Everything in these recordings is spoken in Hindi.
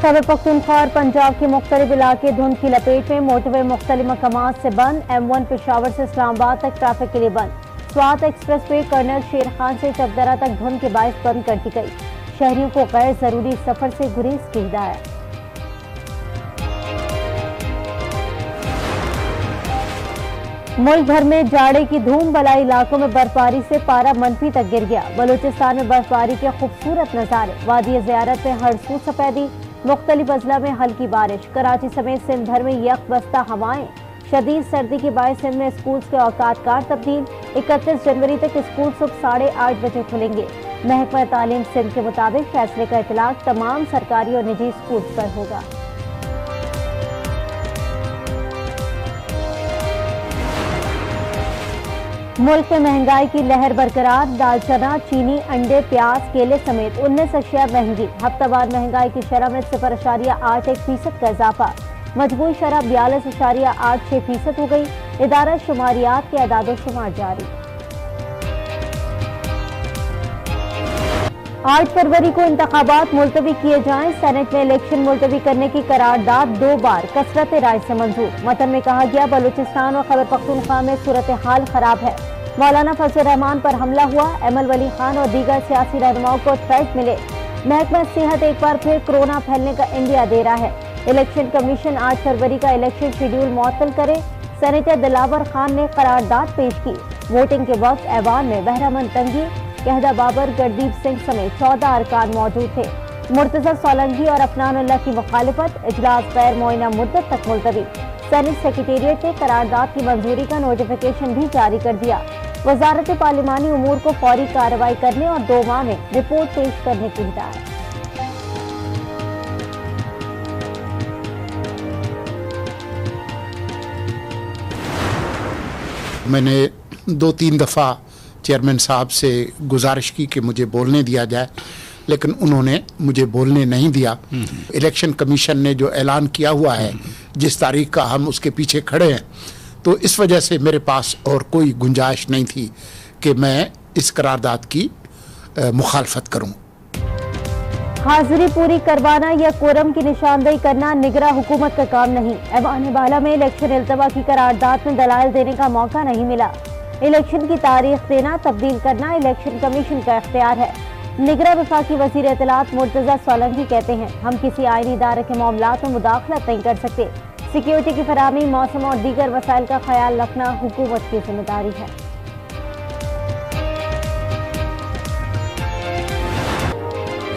खैबर पख्तूनख्वा और पंजाब के मुख्तलिफ इलाके धुंध की लपेट में। मोटरवे मुख्तलिफ मकामात से बंद। M1 पेशावर से इस्लामाबाद तक ट्रैफिक के लिए बंद। स्वात एक्सप्रेस वे कर्नल शेर खान से चकदरा तक धुंध के बायस बंद कर दी गई। शहरियों को गैर जरूरी सफर से गुरेज की हिदायत। मुल्क भर में जाड़े की धूम, बलाई इलाकों में बर्फबारी से पारा मनफी तक गिर गया। बलूचिस्तान में बर्फबारी के खूबसूरत नजारे। वादी ज़ियारत में हर सू सफेदी। मुख्तलिफ अजला में हल्की बारिश। कराची समेत सिंध भर में यक बस्ता हवाएं। शदीद सर्दी के बायस सिंध में स्कूल के औकात कार तब्दील। 31 जनवरी तक स्कूल सुबह 8:30 बजे खुलेंगे। महकमा तालीम सिंध के मुताबिक फैसले का इतलाक तमाम सरकारी और निजी स्कूल पर होगा। मुल्क में महंगाई की लहर बरकरार। दाल, चना, चीनी, अंडे, प्याज, केले समेत 19 अशिया महंगी। हफ्तावार महंगाई की शरह में 0.81% का इजाफा। मजबूरी शरह 42.86% हो गई। इदारा शुमारियात के अदादो शुमार जारी। 8 फरवरी को इंतखाबात मुलतवी किए जाएं। सेनेट में इलेक्शन मुलतवी करने की करारदाद 2 बार कसरत राय से मंजूर। मतन में कहा गया बलूचिस्तान और खैबर पख्तूनख्वा में सूरत हाल खराब है। मौलाना फजल रहमान पर हमला हुआ। एमल वली खान और दीगर सियासी रहनुमाओं को थ्रेट मिले। महकमा सेहत एक बार फिर कोरोना फैलने का इंडिया दे रहा है। इलेक्शन कमीशन 8 फरवरी का इलेक्शन शेड्यूल मुअत्तल करे। सेनेटर दिलावर खान ने करारदाद पेश की। वोटिंग के वक्त ऐवान में बहरामंद तंगी, कहदा बाबर, गरदीप सिंह समेत 14 अरकान मौजूद थे। मुर्तजा सोलंकी और अफनानुल्लाह की मुखालिफत। इजलास गैर मुअय्यना मुद्दत तक मुलतवी। सेनेट सेक्रेटेरिएट ने करारदाद की मंजूरी का नोटिफिकेशन भी जारी कर दिया। वजारत पार्लिमानी उमूर को फौरी कार्रवाई करने और 2 माह में रिपोर्ट पेश करने की हिदायत। मैंने 2-3 दफ़ा चेयरमैन साहब से गुजारिश की कि मुझे बोलने दिया जाए, लेकिन उन्होंने मुझे बोलने नहीं दिया। इलेक्शन कमीशन ने जो ऐलान किया हुआ है, जिस तारीख का हम उसके पीछे खड़े हैं, तो इस वजह से मेरे पास और कोई गुंजाइश नहीं थी कि मैं इस करारदाद की मुखालफत करूं। हाजिरी पूरी करवाना या कोरम की निशानदेही करना निगरां हुकूमत का काम नहीं। ऐवान बाला में इलेक्शन इल्तवा की करारदाद में दलाइल देने का मौका नहीं मिला। इलेक्शन की तारीख देना, तब्दील करना इलेक्शन कमीशन का इख्तियार है। निगरां वफाकी वजीर इत्तलात मुर्तजा सोलंकी कहते हैं, हम किसी आईनी इदारे के मामलात में मुदाखलत नहीं कर सकते। सिक्योरिटी की फराहमी, मौसम और दीगर वसाइल का ख्याल रखना हुकूमत की जिम्मेदारी है।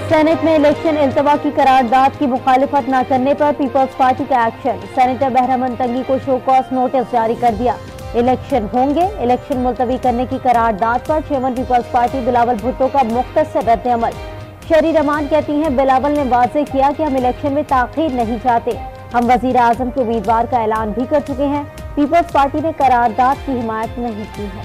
सेनेट में इलेक्शन इल्तवा की करारदाद की मुखालिफत न करने पर पीपल्स पार्टी का एक्शन। सेनेटर बहरामंद तंगी को शो कॉज नोटिस जारी कर दिया। इलेक्शन होंगे, इलेक्शन मुलतवी करने की करारदाद पर chairman People's Party Bilawal Bhutto का मुख्तसर रद्द अमल। शरी रहमान कहती हैं, बिलावल ने वाज़ेह किया कि हम इलेक्शन में ताख़ीर नहीं चाहते। हम वज़ीर आज़म के उम्मीदवार का ऐलान भी कर चुके हैं। पीपल्स पार्टी ने करारदाद की हिमायत नहीं की है।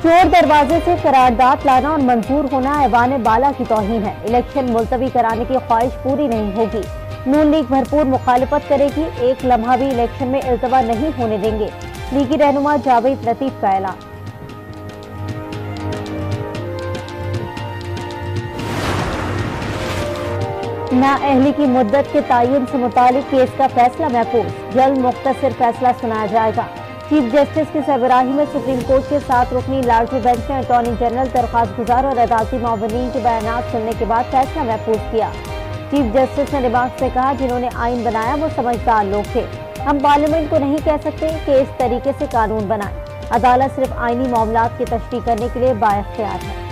चोर दरवाजे से करारदाद लाना और मंजूर होना ऐवान बाला की तौहीन है। इलेक्शन मुलतवी कराने की ख्वाहिश पूरी नहीं होगी। नून लीग भरपूर मुखालिफत करेगी। एक लम्हा भी इलेक्शन में इल्तवा नहीं होने देंगे। लीगी रहनुमा जावेद लतीफ का ऐलान। नाअहली की मुद्दत के तयन से मुतालिक केस का फैसला महफूज। जल्द मुख्तसर फैसला सुनाया जाएगा। चीफ जस्टिस की सरबराही में सुप्रीम कोर्ट के 7 रुकनी लार्जर बेंच ने अटॉर्नी जनरल, दरख्वास्त गुजार और अदालती मावनीन के बयानात सुनने के बाद फैसला महफूज किया। चीफ जस्टिस ने रिमार्क से कहा, जिन्होंने आइन बनाया वो समझदार लोग थे। हम पार्लियामेंट को नहीं कह सकते कि इस तरीके से कानून बनाए। अदालत सिर्फ आइनी मामलात की तशरीह करने के लिए बाइख्तियार है।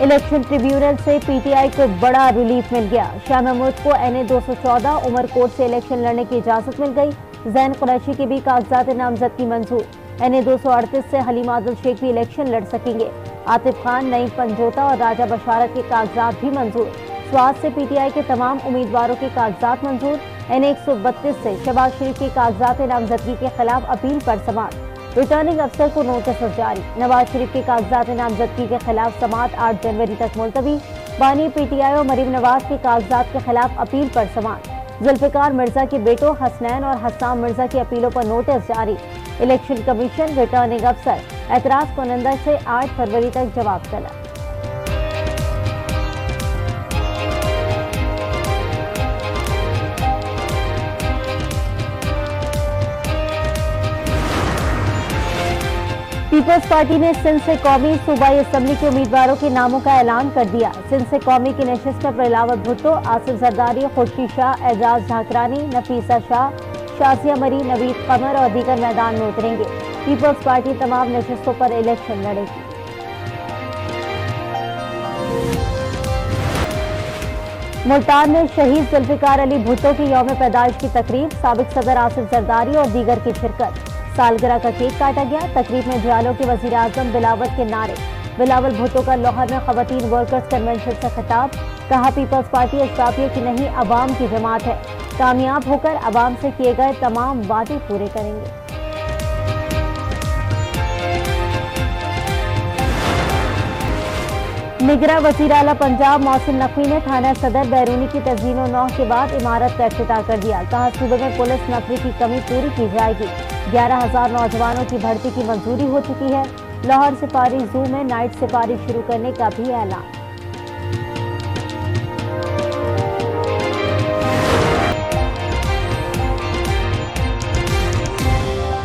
इलेक्शन ट्रिब्यूनल से पीटीआई को बड़ा रिलीफ मिल गया। शाह महमूद को NA 214 उमर कोर्ट से इलेक्शन लड़ने की इजाजत मिल गई। जैन कुरैशी के भी कागजात नामजदगी मंजूर। NA 238 से हलीम आदिल शेख भी इलेक्शन लड़ सकेंगे। आतिफ खान, नईम पंजोता और राजा बशारत के कागजात भी मंजूर। स्वाद से पीटीआई के तमाम उम्मीदवारों के कागजात मंजूर। NA 132 से शहबाज शरीफ के कागजात नामजदगी के खिलाफ अपील पर समाअत। रिटर्निंग अफसर को नोटिस जारी। नवाज शरीफ के कागजात नामजदगी के खिलाफ समाअत 8 जनवरी तक मुलतवी। बानी पीटीआई और मरीम नवाज के कागजात के खिलाफ अपील पर समाअत। जुल्फिकार मिर्जा के बेटों हसनैन और हस्साम मिर्जा की अपीलों पर नोटिस जारी। इलेक्शन कमीशन रिटर्निंग अफसर एतराज कुनंदा से 8 फरवरी तक जवाब तलब। पीपल्स पार्टी ने सिंध से कौमी सूबाई असेंबली के उम्मीदवारों के नामों का ऐलान कर दिया। सिंध से कौमी की नशिस्त में बिलावल भुट्टो, आसिफ जरदारी, खुर्शीद शाह, एजाज झाकरानी, नफीसा शाह, शाजिया मरी, नवीद कमर और दीगर मैदान में उतरेंगे। पीपल्स पार्टी तमाम नशिस्तों पर इलेक्शन लड़ेगी। मुल्तान में शहीद जुल्फिकार अली भुट्टो की यौम पैदाइश की तकरीब, साबिक सदर आसिफ जरदारी और दीगर की शिरकत। सालगिरह का केक काटा गया। तकरीब में जियालो के वजीर आजम बिलावल के नारे। बिलावल भुट्टो का लाहौर में खवातीन वर्कर्स कन्वेंशन से खिताब, कहा पीपल्स पार्टी अशराफिया की नहीं अवाम की जमात है, कामयाब होकर अवाम से किए गए तमाम वादे पूरे करेंगे। निगरां वज़ीर आला पंजाब मोहसिन नकवी ने थाना सदर बैरूनी की तज़ीनो नौ के बाद इमारत का इफ्तिताह कर दिया। कहा सूबे में पुलिस नफरी की कमी पूरी की जाएगी। 11,000 नौजवानों की भर्ती की मंजूरी हो चुकी है। लाहौर सिपारी जू में नाइट सिपारी शुरू करने का भी ऐलान।